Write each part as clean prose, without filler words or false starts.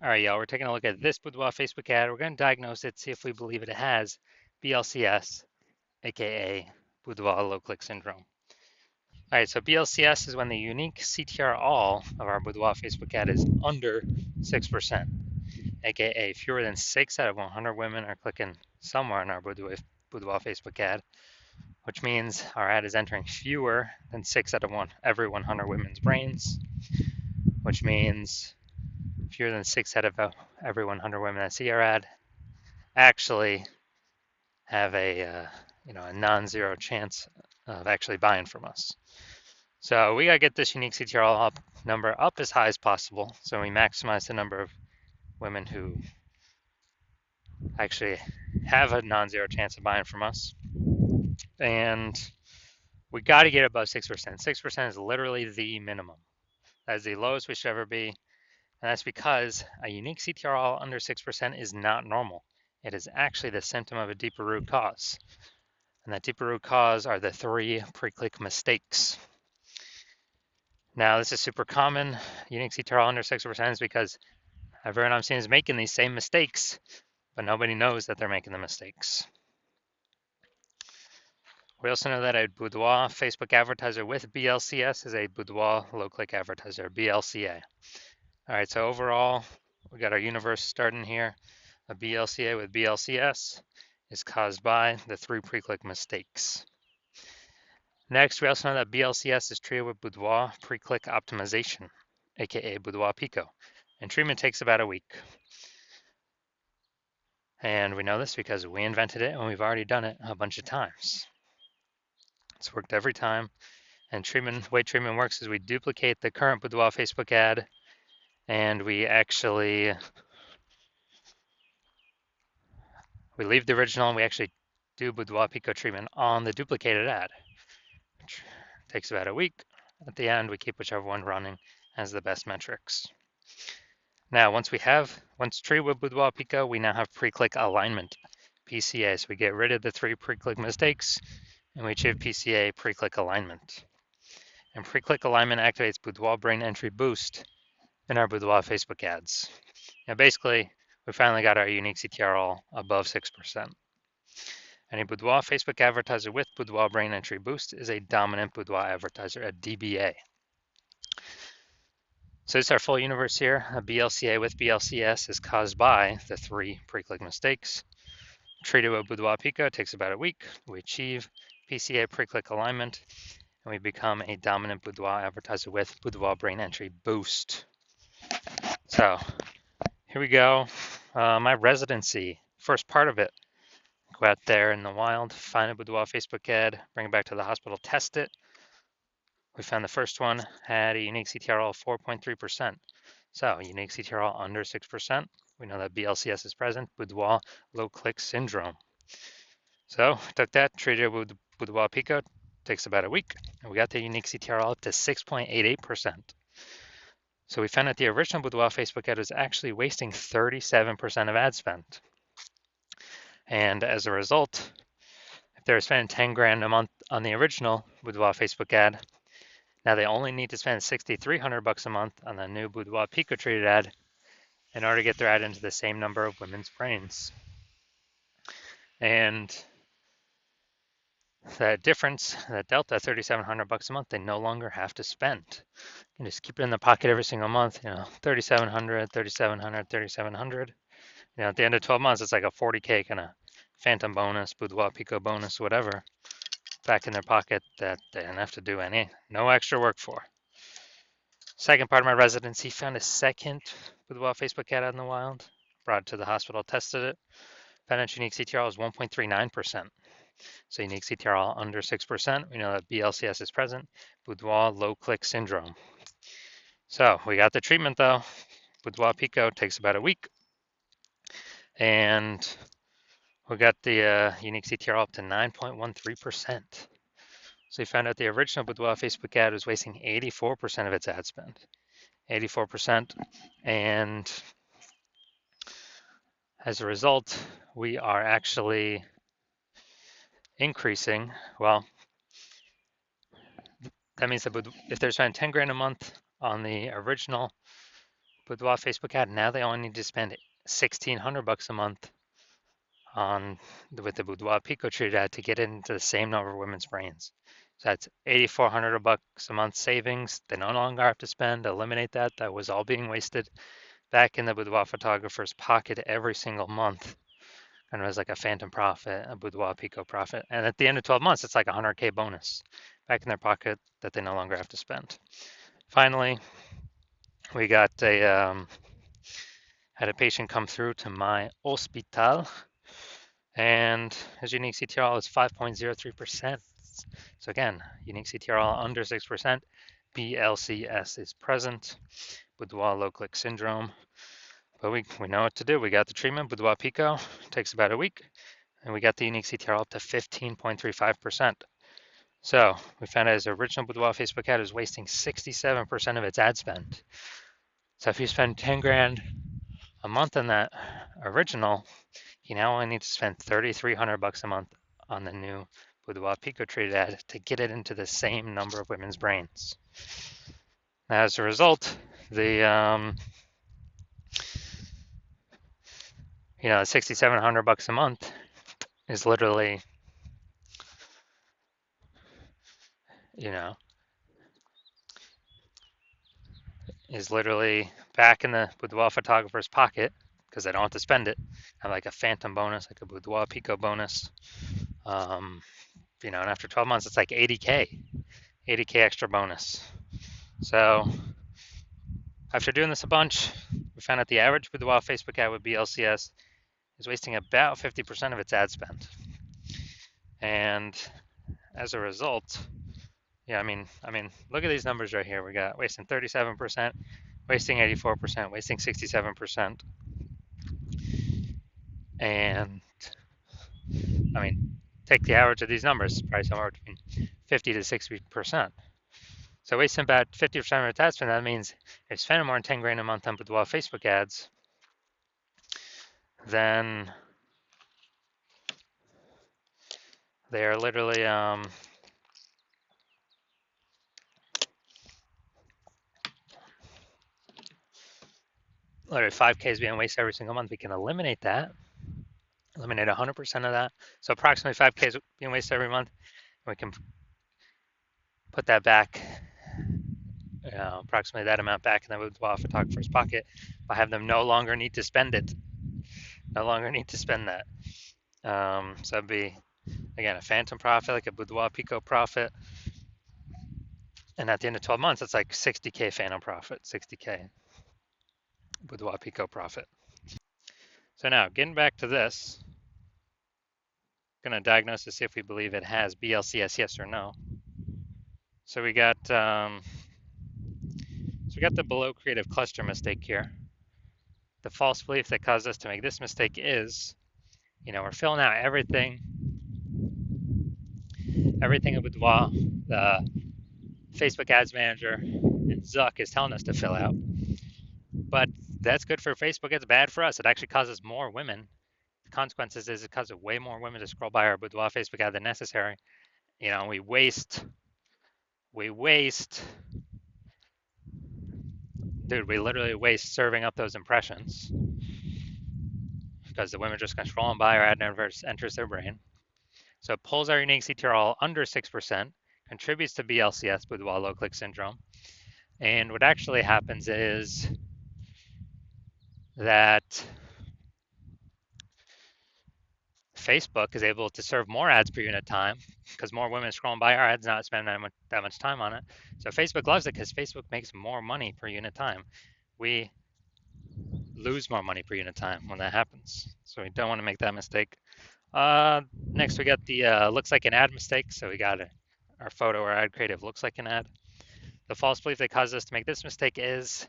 All right, y'all, we're taking a look at this Boudoir Facebook ad. We're going to diagnose it, see if we believe it has BLCS, aka Boudoir low click syndrome. All right, so BLCS is when the unique CTR all of our Boudoir Facebook ad is under 6%, aka fewer than 6 out of 100 women are clicking somewhere on our Boudoir Facebook ad, which means our ad is entering fewer than 6 out of every 100 women's brains, which means fewer than 6 out of every 100 women that see our ad actually have a non-zero chance of actually buying from us. So we gotta get this unique CTRL number up as high as possible, so we maximize the number of women who actually have a non-zero chance of buying from us, and we got to get above 6%. 6% is literally the minimum. That is the lowest we should ever be, and that's because a unique CTRL under 6% is not normal. It is actually the symptom of a deeper root cause. And that deeper root cause are the 3 pre-click mistakes. Now, this is super common. Unique CTRL under 6% is because everyone I'm seeing is making these same mistakes, but nobody knows that they're making the mistakes. We also know that a Boudoir Facebook advertiser with BLCS is a Boudoir low-click advertiser, BLCA. All right, so overall, we got our universe starting here. A BLCA with BLCS is caused by the 3 pre-click mistakes. Next, we also know that BLCS is treated with Boudoir pre-click optimization, aka Boudoir Pico, and treatment takes about a week. And we know this because we invented it and we've already done it a bunch of times. It's worked every time. And the way treatment works is we duplicate the current Boudoir Facebook ad, and we leave the original and we actually do Boudoir Pico treatment on the duplicated ad. Which takes about a week. At the end, we keep whichever one running has the best metrics. Now, once treated with Boudoir Pico, we now have pre-click alignment, PCA. So we get rid of the 3 pre-click mistakes and we achieve PCA, pre-click alignment. And pre-click alignment activates Boudoir brain entry boost in our Boudoir Facebook ads. Now, basically, we finally got our unique CTRL above 6%. And a Boudoir Facebook advertiser with Boudoir brain entry boost is a dominant Boudoir advertiser, a DBA. So it's our full universe here. A BLCA with BLCS is caused by the 3 pre-click mistakes. Treated with Boudoir Pico takes about a week. We achieve PCA pre-click alignment, and we become a dominant Boudoir advertiser with Boudoir brain entry boost. So here we go. My residency, first part of it. Go out there in the wild, find a Boudoir Facebook ad, bring it back to the hospital, test it. We found the first one had a unique CTRL of 4.3%. So unique CTRL under 6%. We know that BLCS is present, Boudoir low click syndrome. So took that, treated it with Boudoir Pico, takes about a week, and we got the unique CTRL up to 6.88%. So we found that the original Boudoir Facebook ad was actually wasting 37% of ad spend. And as a result, if they were spending 10 grand a month on the original Boudoir Facebook ad, now they only need to spend 6,300 bucks a month on the new Boudoir Pico treated ad in order to get their ad into the same number of women's brains. And that difference, that delta, 3,700 bucks a month, they no longer have to spend. You can just keep it in the pocket every single month, 3,700, 3,700, 3,700. At the end of 12 months, it's like a 40K kind of phantom bonus, Boudoir Pico bonus, whatever, back in their pocket that they didn't have to do no extra work for. Second part of my residency, found a second Boudoir Facebook ad out in the wild, brought it to the hospital, tested it, found its unique CTRL is 1.39%. So unique CTRL under 6%. We know that BLCS is present, Boudoir low click syndrome. So we got the treatment though. Boudoir Pico takes about a week. And we got the unique CTRL up to 9.13%. So we found out the original Boudoir Facebook ad was wasting 84% of its ad spend. 84%. And as a result, we are actually increasing. Well, that means that if they're spending 10 grand a month on the original Boudoir Facebook ad, now they only need to spend $1,600 a month on with the Boudoir Pico treated ad to get into the same number of women's brains. So that's $8,400 a month savings. They no longer have to spend, eliminate that. That was all being wasted back in the boudoir photographer's pocket every single month. And it was like a phantom profit, a Boudoir Pico profit. And at the end of 12 months, it's like a 100K bonus back in their pocket that they no longer have to spend. Finally, we got had a patient come through to my hospital, and his unique CTRL is 5.03%. So again, unique CTRL under 6%. BLCS is present. Boudoir low click syndrome. But we know what to do. We got the treatment, Boudoir Pico, takes about a week, and we got the unique CTRL up to 15.35%. So we found out his original Boudoir Facebook ad is wasting 67% of its ad spend. So if you spend 10 grand a month on that original, you now only need to spend $3,300 a month on the new Boudoir Pico treated ad to get it into the same number of women's brains. Now, as a result, the $6,700 a month is literally, back in the Boudoir photographer's pocket because they don't have to spend it. Have like a phantom bonus, like a Boudoir Pico bonus. And after 12 months, it's like 80K extra bonus. So after doing this a bunch, we found out the average Boudoir Facebook ad with BLCS is wasting about 50% of its ad spend. And as a result, look at these numbers right here. We got wasting 37%, wasting 84%, wasting 67%. And take the average of these numbers, probably somewhere between 50 to 60%. So wasting about 50% of its ad spend, that means if spending more than 10 grand a month on Boudoir Facebook ads, then they are literally 5K is being wasted every single month. We can eliminate that, eliminate 100% of that. So approximately 5K is being wasted every month. We can put that back, approximately that amount back in the Boudoir photographer's pocket by having them no longer need to spend it, no longer need to spend that. So it'd be, again, a phantom profit, like a Boudoir Pico profit. And at the end of 12 months, it's like 60K phantom profit, 60K Boudoir Pico profit. So now, getting back to this, I'm going to diagnose to see if we believe it has BLCS, yes or no. So we got the below creative cluster mistake here. The false belief that caused us to make this mistake is, we're filling out everything in Boudoir, the Facebook Ads Manager and Zuck is telling us to fill out. But that's good for Facebook. It's bad for us. It actually causes more women. The consequences is it causes way more women to scroll by our Boudoir Facebook ad than necessary. We waste. Dude, we literally waste serving up those impressions because the women are just going to scroll by, our ad never enters their brain. So it pulls our unique CTRL under 6%, contributes to BLCS, Boudoir low click syndrome. And what actually happens is that Facebook is able to serve more ads per unit time because more women are scrolling by our ads, not spending that much time on it. So Facebook loves it because Facebook makes more money per unit time. We lose more money per unit time when that happens. So we don't want to make that mistake. Next, we got the looks like an ad mistake. So we got our photo or ad creative looks like an ad. The false belief that causes us to make this mistake is,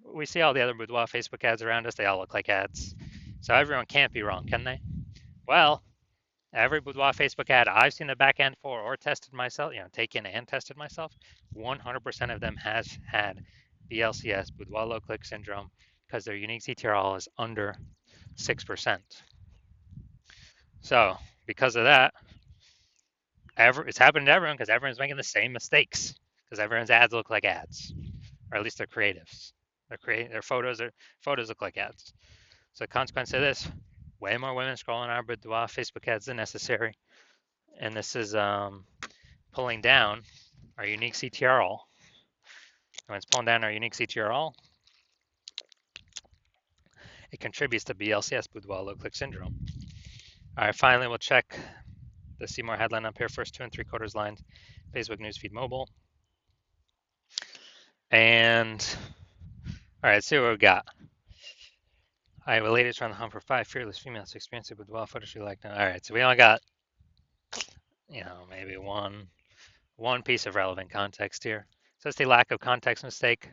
we see all the other Boudoir Facebook ads around us. They all look like ads. So everyone can't be wrong, can they? Well, every Boudoir Facebook ad I've seen the back end for or tested myself, taken and tested myself, 100% of them has had BLCS, Boudoir low click syndrome, because their unique CTRL is under 6%. So because of that, it's happening to everyone because everyone's making the same mistakes because everyone's ads look like ads. or at least their creatives. Their photos look like ads. So the consequence of this, way more women scrolling our Boudoir Facebook ads than necessary. And this is pulling down our unique CTRL. When it's pulling down our unique CTRL, it contributes to BLCS, Boudoir low click syndrome. All right, finally, we'll check the see more headline up here, first 2 3/4 lines, Facebook newsfeed mobile. And all right, let's see what we got. All right, well, ladies are on the hunt for 5 fearless females experiencing Boudoir photos you like now. All right, so we only got, maybe one piece of relevant context here. So it's the lack of context mistake.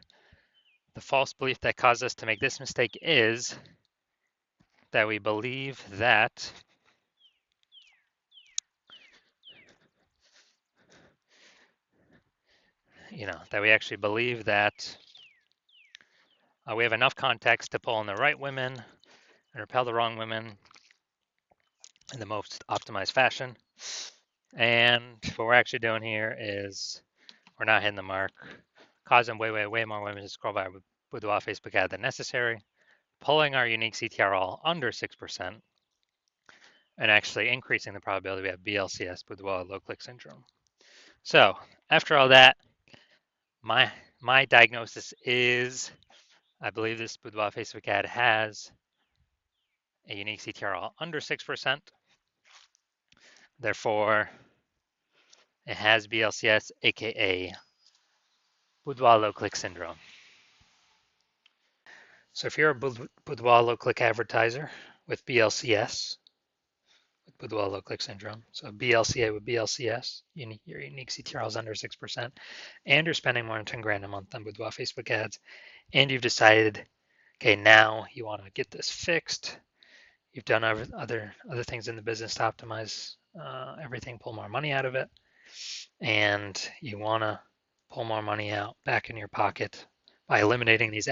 The false belief that caused us to make this mistake is that we believe that that we actually believe that we have enough context to pull in the right women and repel the wrong women in the most optimized fashion. And what we're actually doing here is we're not hitting the mark, causing way more women to scroll by Boudoir Facebook ad than necessary, pulling our unique CTRL under 6%, and actually increasing the probability we have BLCS, Boudoir low click syndrome. So after all that, my diagnosis is I believe this Boudoir Facebook ad has a unique CTRL under 6%. Therefore, it has BLCS, aka Boudoir low click syndrome. So if you're a Boudoir low click advertiser with BLCS, with Boudoir low click syndrome, so BLCA with BLCS, your unique CTRL is under 6%, and you're spending more than 10 grand a month on Boudoir Facebook ads, and you've decided, okay, now you want to get this fixed. You've done other things in the business to optimize everything, pull more money out of it, and you want to pull more money out back in your pocket by eliminating these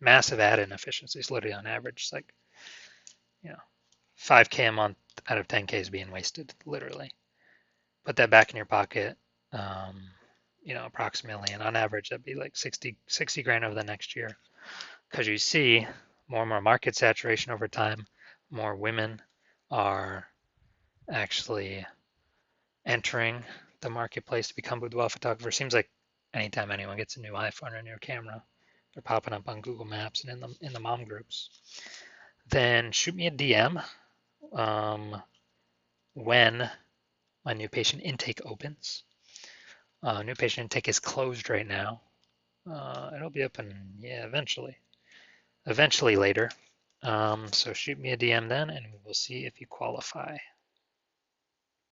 massive ad inefficiencies. Literally on average, it's like 5K a month out of 10K is being wasted. Literally, put that back in your pocket. Approximately, and on average, that'd be like 60 grand over the next year, because you see more and more market saturation over time. More women are actually entering the marketplace to become boudoir photographers. Seems like anytime anyone gets a new iPhone or a new camera, they're popping up on Google Maps and in the mom groups. Then shoot me a DM when my new patient intake opens. New patient intake is closed right now. It'll be open, eventually later. So shoot me a DM then, and we'll see if you qualify.